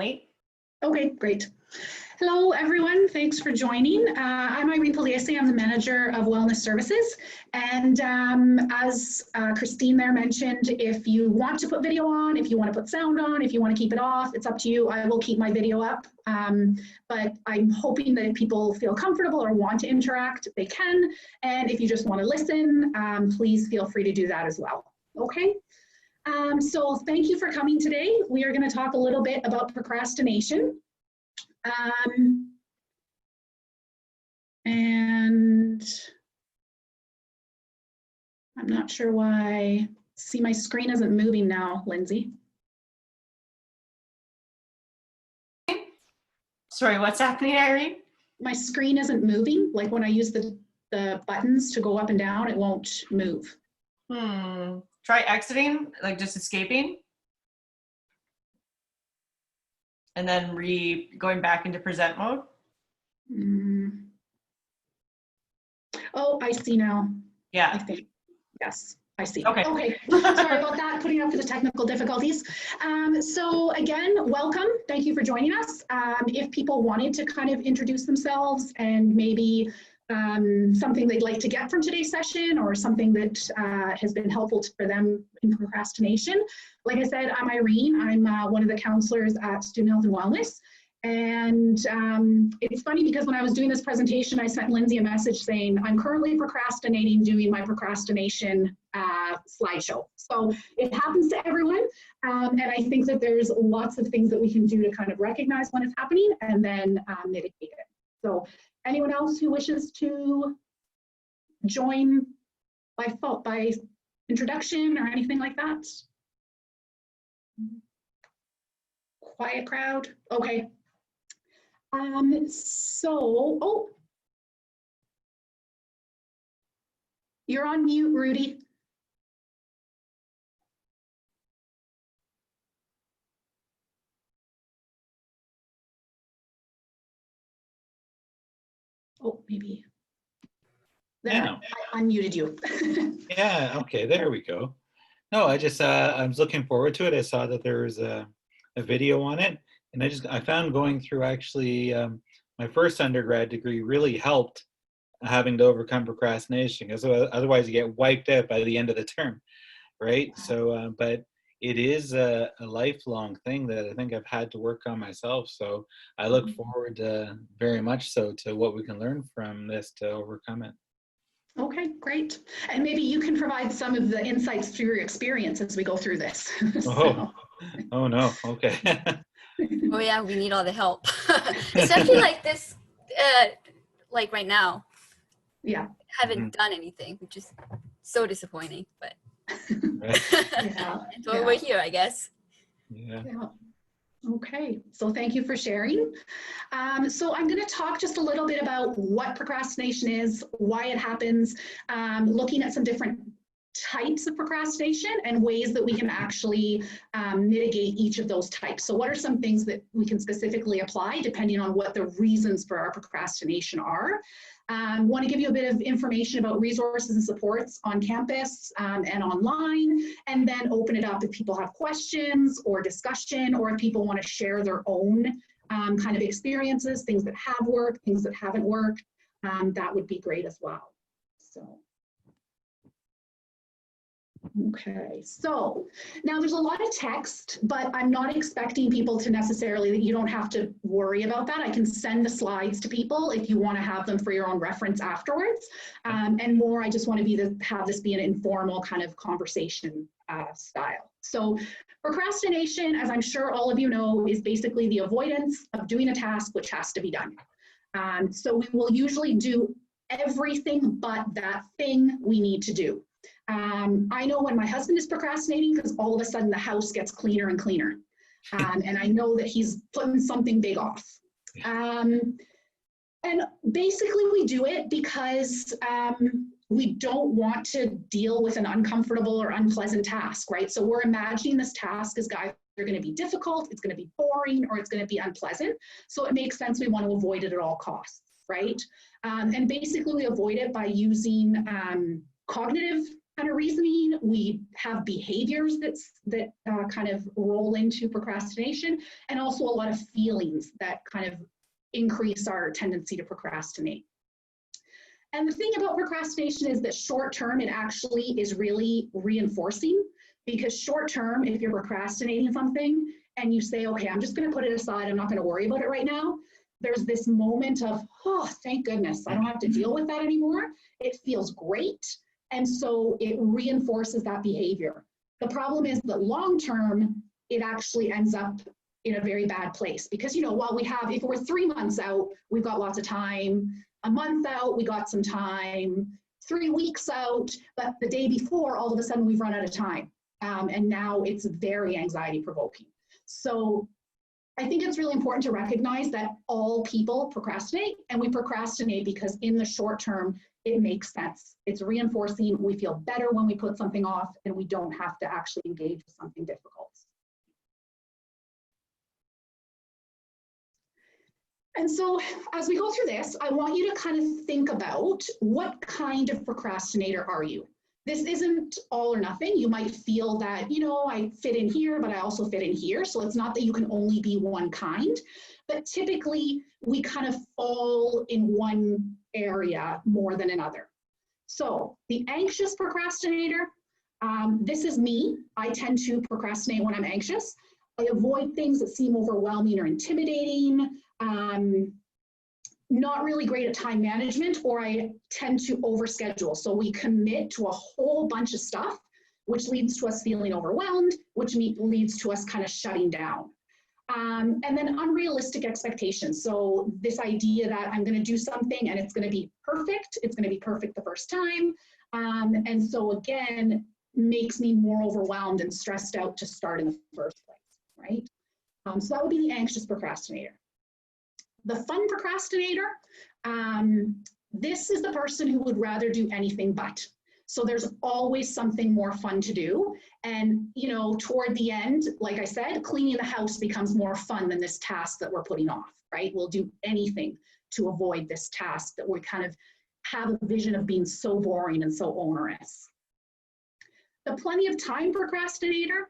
Wait. Okay, great. Hello, everyone. Thanks for joining. I'm Irene Pugliese. I'm the Manager of Wellness Services. And as Christine there mentioned, if you want to put video on, if you want to put sound on, if you want to keep it off, it's up to you. I will keep my video up. But I'm hoping that if people feel comfortable or want to interact, they can. And if you just want to listen, please feel free to do that as well. Okay? So thank you for coming today. We are going to talk a little bit about procrastination. And I'm not sure why. See, my screen isn't moving now, Lindsay. Sorry, what's happening, Irene? My screen isn't moving. Like when I use the buttons to go up and down, it won't move. Try exiting, like just escaping. And then going back into present mode. Oh, I see now. Yeah. I think. Yes, I see. Okay. Okay. Sorry about that, putting up for the technical difficulties. So again, welcome. Thank you for joining us. If people wanted to kind of introduce themselves and maybe something they'd like to get from today's session or something that has been helpful for them in procrastination. Like I said, I'm Irene. I'm one of the counselors at Student Health and Wellness. And it's funny because when I was doing this presentation, I sent Lindsay a message saying, I'm currently procrastinating doing my procrastination slideshow. So it happens to everyone. And I think that there's lots of things that we can do to kind of recognize when it's happening and then mitigate it. So anyone else who wishes to join by introduction or anything like that? Quiet crowd. Okay. You're on mute, Rudy. Oh, maybe. There, yeah. I unmuted you. Yeah, okay, there we go. No, I was looking forward to it. I saw that there was a video on it, and I found going through actually my first undergrad degree really helped having to overcome procrastination, because otherwise you get wiped out by the end of the term, right? So, but it is a lifelong thing that I think I've had to work on myself. So I look forward very much so to what we can learn from this to overcome it. Okay, great. And maybe you can provide some of the insights through your experience as we go through this. Oh no, okay. Oh yeah, we need all the help. Especially like this, like right now. Yeah. Haven't done anything, which is so disappointing, but yeah. we're here, I guess. Yeah. Okay, so thank you for sharing. So I'm going to talk just a little bit about what procrastination is, why it happens, looking at some different types of procrastination and ways that we can actually mitigate each of those types. So what are some things that we can specifically apply depending on what the reasons for our procrastination are? Want to give you a bit of information about resources and supports on campus and online, and then open it up if people have questions or discussion, or if people want to share their own kind of experiences, things that have worked, things that haven't worked, that would be great as well. So. Okay, so now there's a lot of text, but I'm not expecting people to necessarily, you don't have to worry about that. I can send the slides to people if you want to have them for your own reference afterwards. And more, I just want to have this be an informal kind of conversation style. So procrastination, as I'm sure all of you know, is basically the avoidance of doing a task which has to be done. So we will usually do everything but that thing we need to do. I know when my husband is procrastinating because all of a sudden the house gets cleaner and cleaner. And I know that he's putting something big off. And basically we do it because we don't want to deal with an uncomfortable or unpleasant task, right? So we're imagining this task is either going to be difficult, it's going to be boring, or it's going to be unpleasant. So it makes sense we want to avoid it at all costs, right? And basically we avoid it by using cognitive kind of reasoning. We have behaviors that kind of roll into procrastination, and also a lot of feelings that kind of increase our tendency to procrastinate. And the thing about procrastination is that short term, it actually is really reinforcing, because short term, if you're procrastinating something and you say, okay, I'm just going to put it aside, I'm not going to worry about it right now, there's this moment of, oh, thank goodness, I don't have to deal with that anymore. It feels great. And so it reinforces that behavior. The problem is that long term, it actually ends up in a very bad place, because, you know, while we have, if we're 3 months out, we've got lots of time. A month out, we got some time. 3 weeks out, but the day before, all of a sudden we've run out of time. And now it's very anxiety provoking. So I think it's really important to recognize that all people procrastinate, and we procrastinate because in the short term, it makes sense. It's reinforcing. We feel better when we put something off, and we don't have to actually engage with something difficult. And so as we go through this, I want you to kind of think about, what kind of procrastinator are you? This isn't all or nothing. You might feel that, you know, I fit in here, but I also fit in here. So it's not that you can only be one kind, but typically we kind of fall in one area more than another. So the anxious procrastinator, this is me. I tend to procrastinate when I'm anxious. I avoid things that seem overwhelming or intimidating. Not really great at time management, or I tend to overschedule. So we commit to a whole bunch of stuff, which leads to us feeling overwhelmed, which leads to us kind of shutting down. And then unrealistic expectations. So this idea that I'm going to do something and it's going to be perfect. It's going to be perfect the first time. And so again, makes me more overwhelmed and stressed out to start in the first place, right? So that would be the anxious procrastinator. The fun procrastinator, this is the person who would rather do anything but. So there's always something more fun to do. And, you know, toward the end, like I said, cleaning the house becomes more fun than this task that we're putting off, right? We'll do anything to avoid this task that we kind of have a vision of being so boring and so onerous. The plenty of time procrastinator,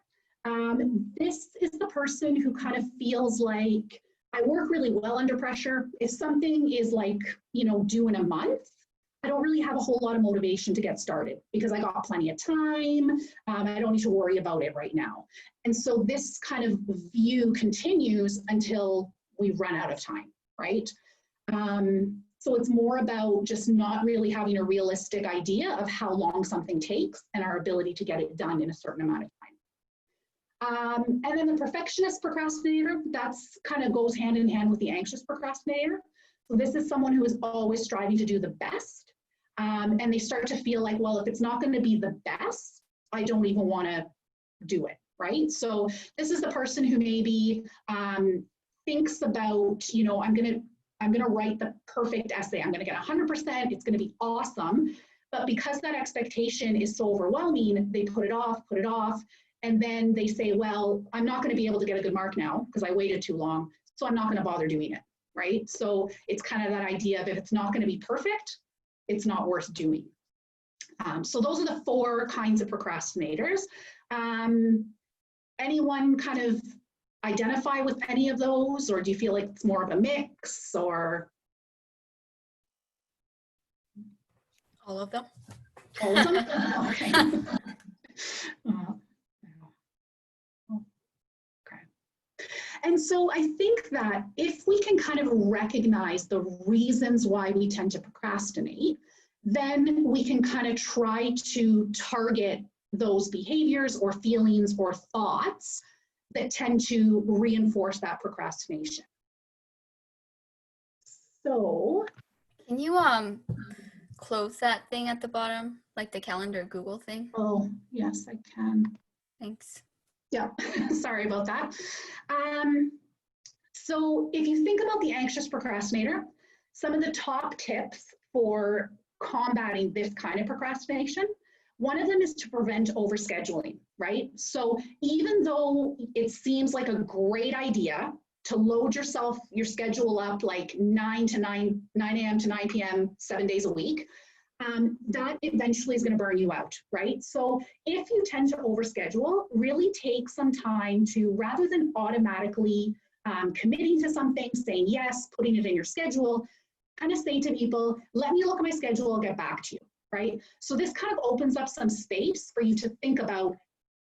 this is the person who kind of feels like, I work really well under pressure. If something is like, you know, due in a month, I don't really have a whole lot of motivation to get started because I got plenty of time. I don't need to worry about it right now. And so this kind of view continues until we run out of time, right? So it's more about just not really having a realistic idea of how long something takes and our ability to get it done in a certain amount of time. And then the perfectionist procrastinator, that's kind of goes hand in hand with the anxious procrastinator. So this is someone who is always striving to do the best. And they start to feel like, well, if it's not going to be the best, I don't even want to do it, right? So this is the person who maybe thinks about, you know, I'm going to write the perfect essay. I'm going to get 100%. It's going to be awesome. But because that expectation is so overwhelming, they put it off. And then they say, well, I'm not going to be able to get a good mark now because I waited too long. So I'm not going to bother doing it, right? So it's kind of that idea of if it's not going to be perfect, it's not worth doing. So those are the 4 kinds of procrastinators. Anyone kind of identify with any of those, or do you feel like it's more of a mix, or? All of them. All of them? Okay. And so I think that if we can kind of recognize the reasons why we tend to procrastinate, then we can kind of try to target those behaviors or feelings or thoughts that tend to reinforce that procrastination. So, can you close that thing at the bottom, like the calendar Google thing? Oh, yes, I can. Thanks. Yeah, sorry about that. So if you think about the anxious procrastinator, some of the top tips for combating this kind of procrastination, one of them is to prevent overscheduling, right? So even though it seems like a great idea to load your schedule up like 9 a.m. to 9 p.m., 7 days a week, that eventually is going to burn you out, right? So if you tend to overschedule, really take some time to, rather than automatically committing to something, saying yes, putting it in your schedule, kind of say to people, let me look at my schedule, I'll get back to you, right? So this kind of opens up some space for you to think about,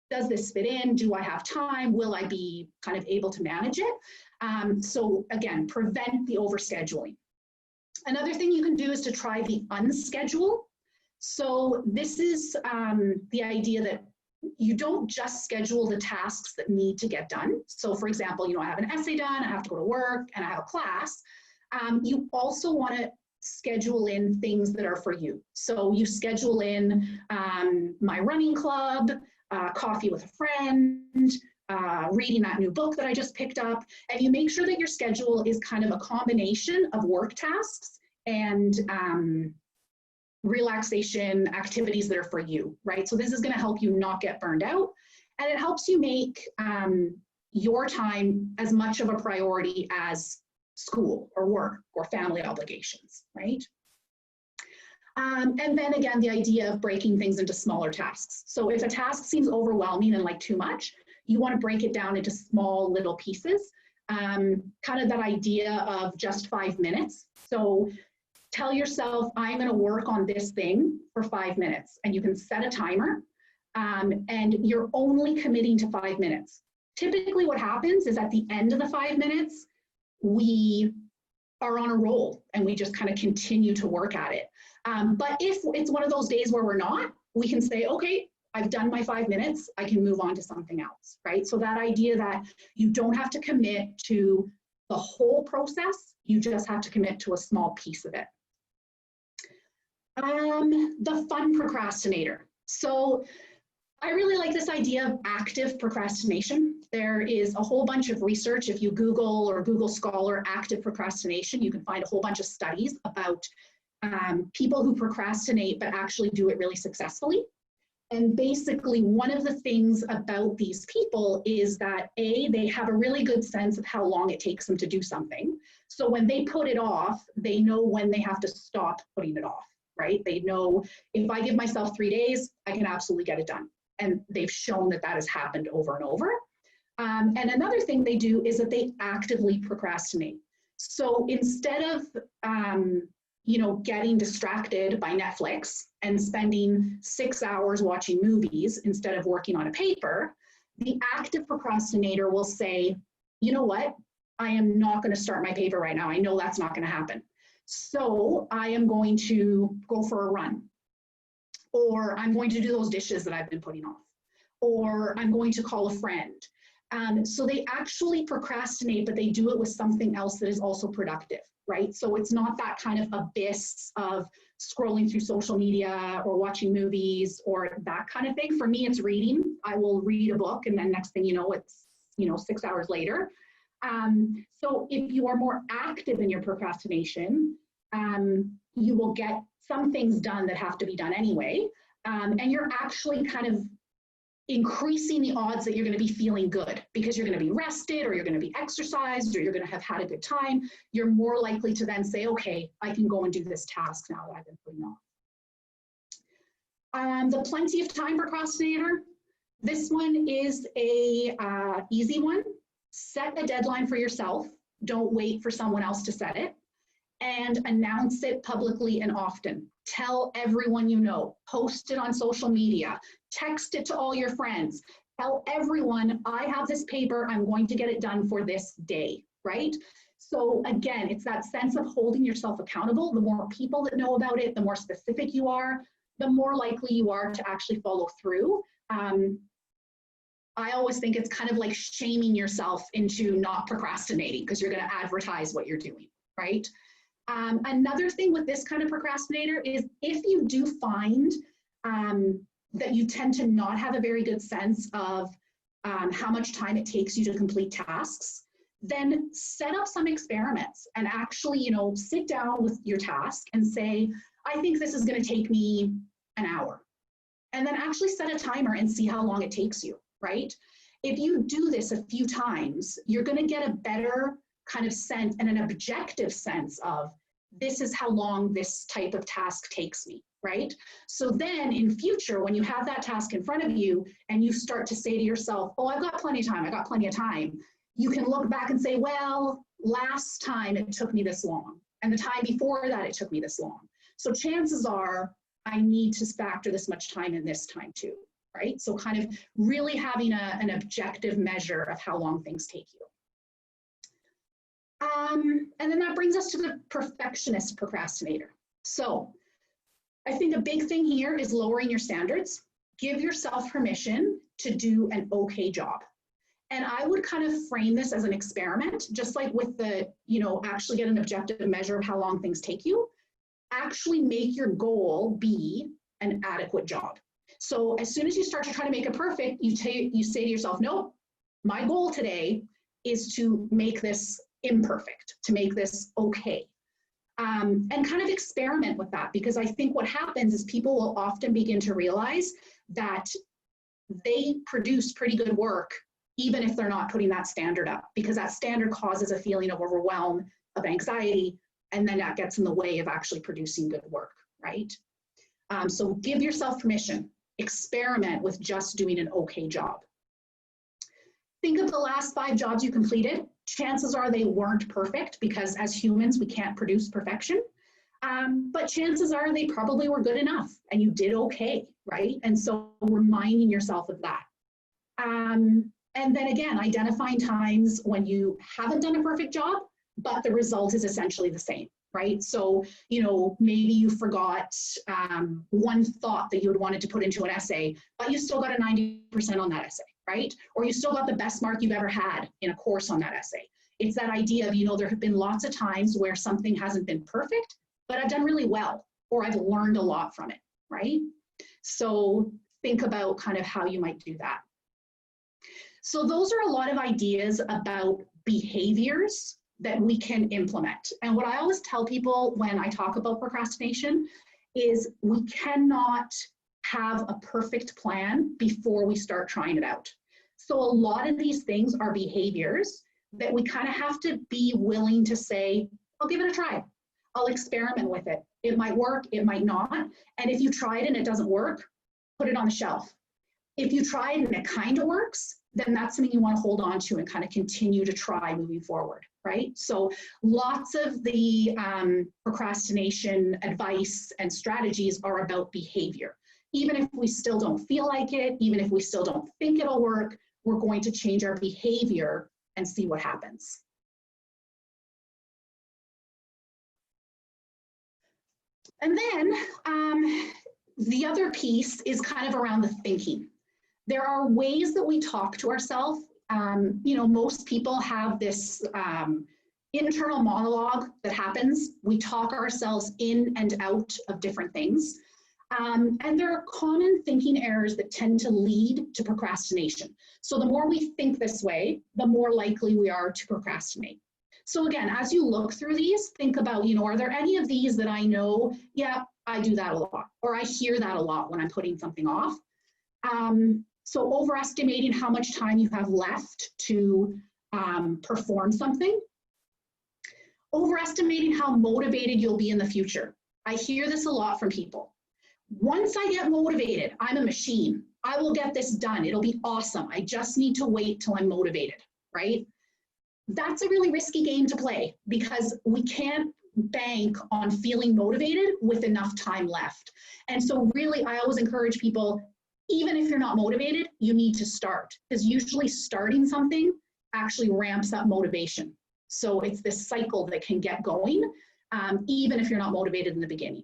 does this fit in? Do I have time? Will I be kind of able to manage it? So again, prevent the overscheduling. Another thing you can do is to try the unschedule. So this is the idea that you don't just schedule the tasks that need to get done. So for example, I have an essay done, I have to go to work, and I have a class. You also want to schedule in things that are for you. So you schedule in my running club, coffee with a friend, reading that new book that I just picked up, and you make sure that your schedule is kind of a combination of work tasks and relaxation activities that are for you, right? So this is going to help you not get burned out, and it helps you make your time as much of a priority as school or work or family obligations, right? And then again, the idea of breaking things into smaller tasks. So if a task seems overwhelming and like too much, you want to break it down into small little pieces. Kind of that idea of just 5 minutes. So tell yourself, I'm going to work on this thing for 5 minutes, and you can set a timer, and you're only committing to 5 minutes. Typically what happens is at the end of the 5 minutes, we are on a roll and we just kind of continue to work at it. But if it's one of those days where we're not, we can say, okay, I've done my 5 minutes, I can move on to something else, right? So that idea that you don't have to commit to the whole process, you just have to commit to a small piece of it. The fun procrastinator. So I really like this idea of active procrastination. There is a whole bunch of research. If you Google or Google Scholar active procrastination, you can find a whole bunch of studies about people who procrastinate but actually do it really successfully. And basically, one of the things about these people is that they have a really good sense of how long it takes them to do something. So when they put it off, they know when they have to stop putting it off, right? They know, if I give myself 3 days, I can absolutely get it done. And they've shown that that has happened over and over. And another thing they do is that they actively procrastinate. So instead of getting distracted by Netflix and spending 6 hours watching movies instead of working on a paper, the active procrastinator will say, you know what, I am not going to start my paper right now. I know that's not going to happen. So I am going to go for a run, or I'm going to do those dishes that I've been putting off, or I'm going to call a friend. So they actually procrastinate, but they do it with something else that is also productive, right? So it's not that kind of abyss of scrolling through social media or watching movies or that kind of thing. For me, it's reading. I will read a book, and then next thing you know, it's 6 hours later. So if you are more active in your procrastination, you will get some things done that have to be done anyway, and you're actually kind of increasing the odds that you're going to be feeling good because you're going to be rested, or you're going to be exercised, or you're going to have had a good time. You're more likely to then say, okay, I can go and do this task now that I've been putting off. The plenty of time procrastinator. This one is a easy one. Set a deadline for yourself. Don't wait for someone else to set it. And announce it publicly and often. Tell everyone you know. Post it on social media. Text it to all your friends. Tell everyone, I have this paper, I'm going to get it done for this day, right? So again, it's that sense of holding yourself accountable. The more people that know about it, the more specific you are, the more likely you are to actually follow through. I always think it's kind of like shaming yourself into not procrastinating because you're going to advertise what you're doing, right? Another thing with this kind of procrastinator is if you do find that you tend to not have a very good sense of how much time it takes you to complete tasks, then set up some experiments and actually, sit down with your task and say, I think this is going to take me an hour. And then actually set a timer and see how long it takes you, right? If you do this a few times, you're going to get a better kind of sense and an objective sense of this is how long this type of task takes me, right? So then in future, when you have that task in front of you and you start to say to yourself, oh, I've got plenty of time, I got plenty of time, you can look back and say, well, last time it took me this long, and the time before that it took me this long. So chances are I need to factor this much time in this time too, right? So kind of really having an objective measure of how long things take you. And then that brings us to the perfectionist procrastinator. So I think a big thing here is lowering your standards. Give yourself permission to do an okay job. And I would kind of frame this as an experiment, just like with the, actually get an objective measure of how long things take you. Actually make your goal be an adequate job. So as soon as you start to try to make it perfect, you say to yourself, nope, my goal today is to make this imperfect, to make this okay. And kind of experiment with that, because I think what happens is people will often begin to realize that they produce pretty good work, even if they're not putting that standard up, because that standard causes a feeling of overwhelm, of anxiety, and then that gets in the way of actually producing good work, right? So give yourself permission, experiment with just doing an okay job. Think of the last 5 jobs you completed. Chances are they weren't perfect, because as humans, we can't produce perfection. But chances are they probably were good enough and you did okay, right? And so reminding yourself of that. And then again, identifying times when you haven't done a perfect job, but the result is essentially the same, right? So, maybe you forgot one thought that you had wanted to put into an essay, but you still got a 90% on that essay, right? Or you still got the best mark you've ever had in a course on that essay. It's that idea of, there have been lots of times where something hasn't been perfect, but I've done really well, or I've learned a lot from it, right? So think about kind of how you might do that. So those are a lot of ideas about behaviors that we can implement. And what I always tell people when I talk about procrastination is we cannot have a perfect plan before we start trying it out. So a lot of these things are behaviors that we kind of have to be willing to say, I'll give it a try. I'll experiment with it. It might work, it might not. And if you try it and it doesn't work, put it on the shelf. If you try it and it kind of works, then that's something you want to hold on to and kind of continue to try moving forward, right? So lots of the procrastination advice and strategies are about behavior. Even if we still don't feel like it, even if we still don't think it'll work, we're going to change our behavior and see what happens. And then the other piece is kind of around the thinking. There are ways that we talk to ourselves. Most people have this internal monologue that happens. We talk ourselves in and out of different things. And there are common thinking errors that tend to lead to procrastination. So the more we think this way, the more likely we are to procrastinate. So again, as you look through these, think about, are there any of these that I know, yeah, I do that a lot, or I hear that a lot when I'm putting something off. So overestimating how much time you have left to perform something. Overestimating how motivated you'll be in the future. I hear this a lot from people. Once I get motivated, I'm a machine. I will get this done. It'll be awesome. I just need to wait till I'm motivated, right? That's a really risky game to play because we can't bank on feeling motivated with enough time left. And so really, I always encourage people, even if you're not motivated, you need to start, because usually starting something actually ramps up motivation. So it's this cycle that can get going, even if you're not motivated in the beginning.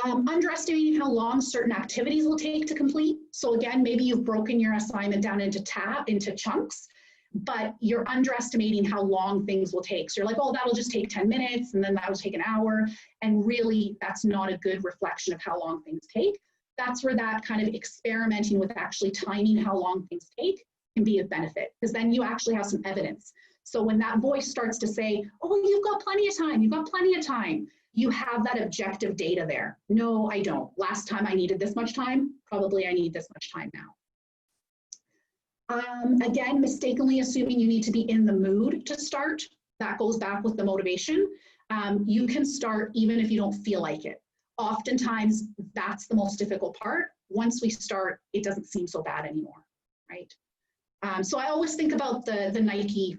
Underestimating how long certain activities will take to complete. So again, maybe you've broken your assignment down into chunks, but you're underestimating how long things will take. So you're like, oh, that'll just take 10 minutes, and then that'll take an hour. And really, that's not a good reflection of how long things take. That's where that kind of experimenting with actually timing how long things take can be of benefit, because then you actually have some evidence. So when that voice starts to say, oh, you've got plenty of time, you've got plenty of time, you have that objective data there. No, I don't. Last time I needed this much time, probably I need this much time now. Again, mistakenly assuming you need to be in the mood to start. That goes back with the motivation. You can start even if you don't feel like it. oftentimes that's the most difficult part. Once we start, it doesn't seem so bad anymore, right? So I always think about the Nike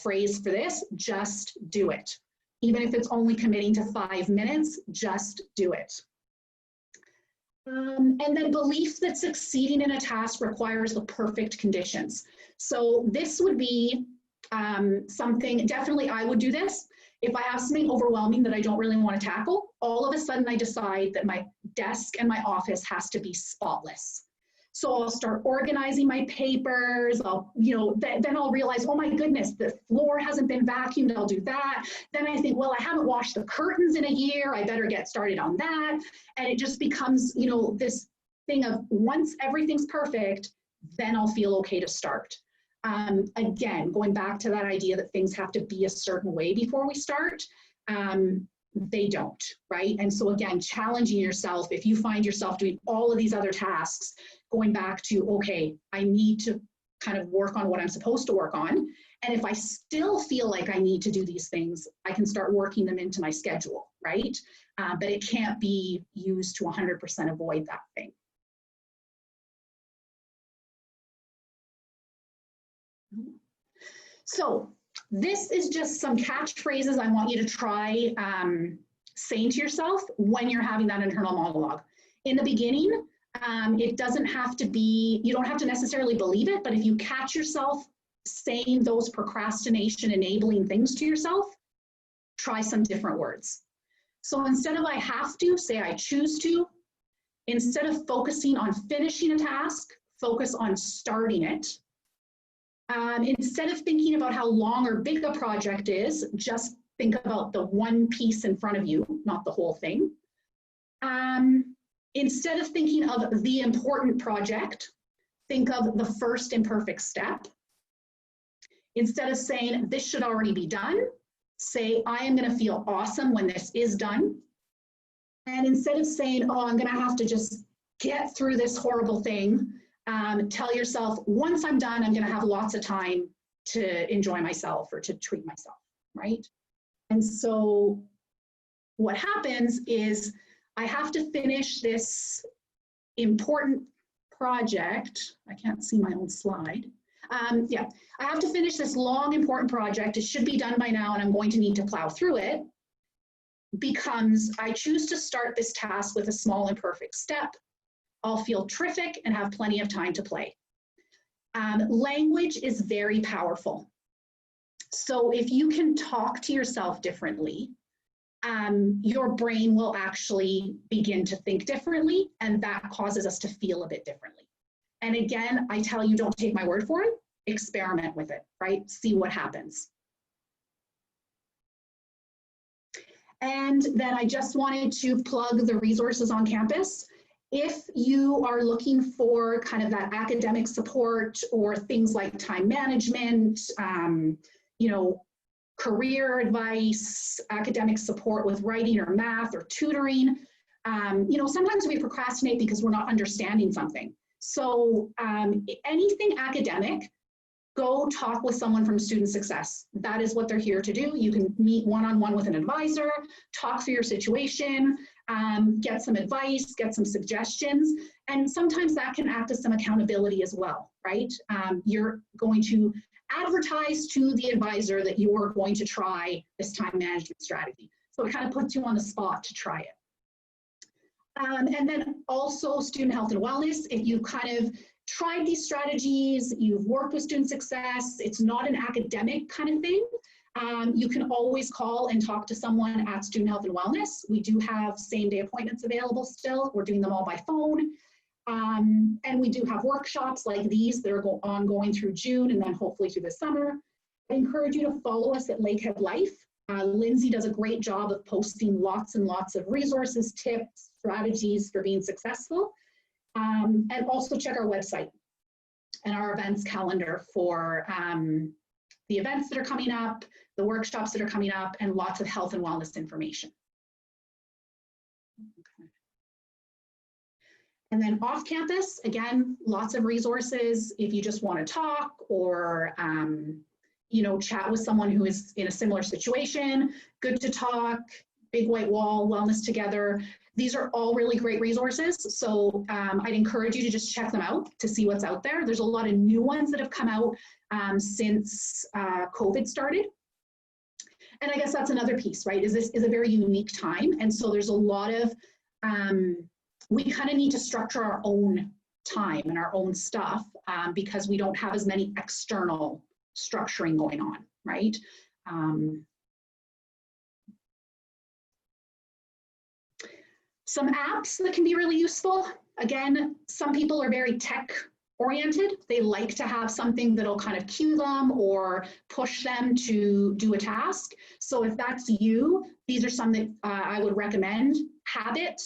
phrase for this, just do it. Even if it's only committing to 5 minutes, just do it. And then belief that succeeding in a task requires the perfect conditions. So this would be something, definitely I would do this. If I have something overwhelming that I don't really want to tackle, all of a sudden I decide that my desk and my office has to be spotless. So I'll start organizing my papers. I'll, then I'll realize, oh my goodness, the floor hasn't been vacuumed. I'll do that. Then I think, well, I haven't washed the curtains in a year. I better get started on that. And it just becomes, this thing of once everything's perfect, then I'll feel okay to start. Again, going back to that idea that things have to be a certain way before we start, they don't, right? And so again, challenging yourself, if you find yourself doing all of these other tasks, going back to, okay, I need to kind of work on what I'm supposed to work on. And if I still feel like I need to do these things, I can start working them into my schedule, right? But it can't be used to 100% avoid that thing. So this is just some catchphrases I want you to try saying to yourself when you're having that internal monologue. In the beginning, it doesn't have to be, you don't have to necessarily believe it, but if you catch yourself saying those procrastination enabling things to yourself, try some different words. So instead of I have to, say I choose to. Instead of focusing on finishing a task, focus on starting it. Instead of thinking about how long or big a project is, just think about the one piece in front of you, not the whole thing. Instead of thinking of the important project, think of the first imperfect step. Instead of saying this should already be done, say I am going to feel awesome when this is done. And instead of saying, oh, I'm going to have to just get through this horrible thing, tell yourself, once I'm done, I'm going to have lots of time to enjoy myself or to treat myself, right? And so what happens is I have to finish this important project. I can't see my own slide. Yeah, I have to finish this long, important project. It should be done by now, and I'm going to need to plow through it. Becomes I choose to start this task with a small and perfect step. I'll feel terrific and have plenty of time to play. Language is very powerful. So if you can talk to yourself differently, your brain will actually begin to think differently, and that causes us to feel a bit differently. And again, I tell you, don't take my word for it, experiment with it, right? See what happens. And then I just wanted to plug the resources on campus. If you are looking for kind of that academic support or things like time management, career advice, academic support with writing or math or tutoring, sometimes we procrastinate because we're not understanding something. So anything academic, go talk with someone from student success. That is what they're here to do. You can meet one-on-one with an advisor, talk through your situation, get some advice, get some suggestions, and sometimes that can act as some accountability as well, right? You're going to advertise to the advisor that you're going to try this time management strategy. So it kind of puts you on the spot to try it. And then also student health and wellness, if you kind of tried these strategies, you've worked with student success, it's not an academic kind of thing, you can always call and talk to someone at Student Health and Wellness. We do have same-day appointments available still. We're doing them all by phone. And we do have workshops like these that are ongoing through June and then hopefully through the summer. I encourage you to follow us at Lakehead Life. Lindsay does a great job of posting lots and lots of resources, tips, strategies for being successful. And also check our website and our events calendar for the events that are coming up, the workshops that are coming up, and lots of health and wellness information. Okay. And then off campus, again, lots of resources if you just want to talk or chat with someone who is in a similar situation. Good to Talk, Big White Wall, Wellness Together. These are all really great resources. So I'd encourage you to just check them out to see what's out there. There's a lot of new ones that have come out since COVID started. And I guess that's another piece, right? This is a very unique time. And so there's a lot of, we kind of need to structure our own time and our own stuff because we don't have as many external structuring going on, right? Some apps that can be really useful. Again, some people are very tech oriented. They like to have something that'll kind of cue them or push them to do a task. So if that's you, these are some that I would recommend. Habit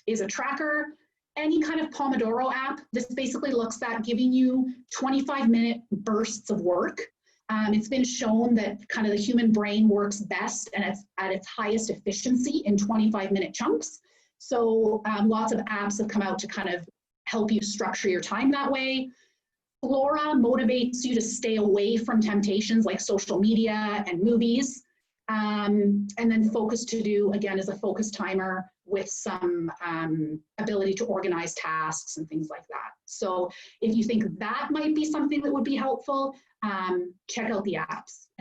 is a tracker. Any kind of Pomodoro app, this basically looks at giving you 25-minute bursts of work. It's been shown that kind of the human brain works best and it's at its highest efficiency in 25-minute chunks. So lots of apps have come out to kind of help you structure your time that way. Flora motivates you to stay away from temptations like social media and movies. And then Focus To Do, again, is a focus timer with some ability to organize tasks and things like that. So if you think that might be something that would be helpful, check out the apps and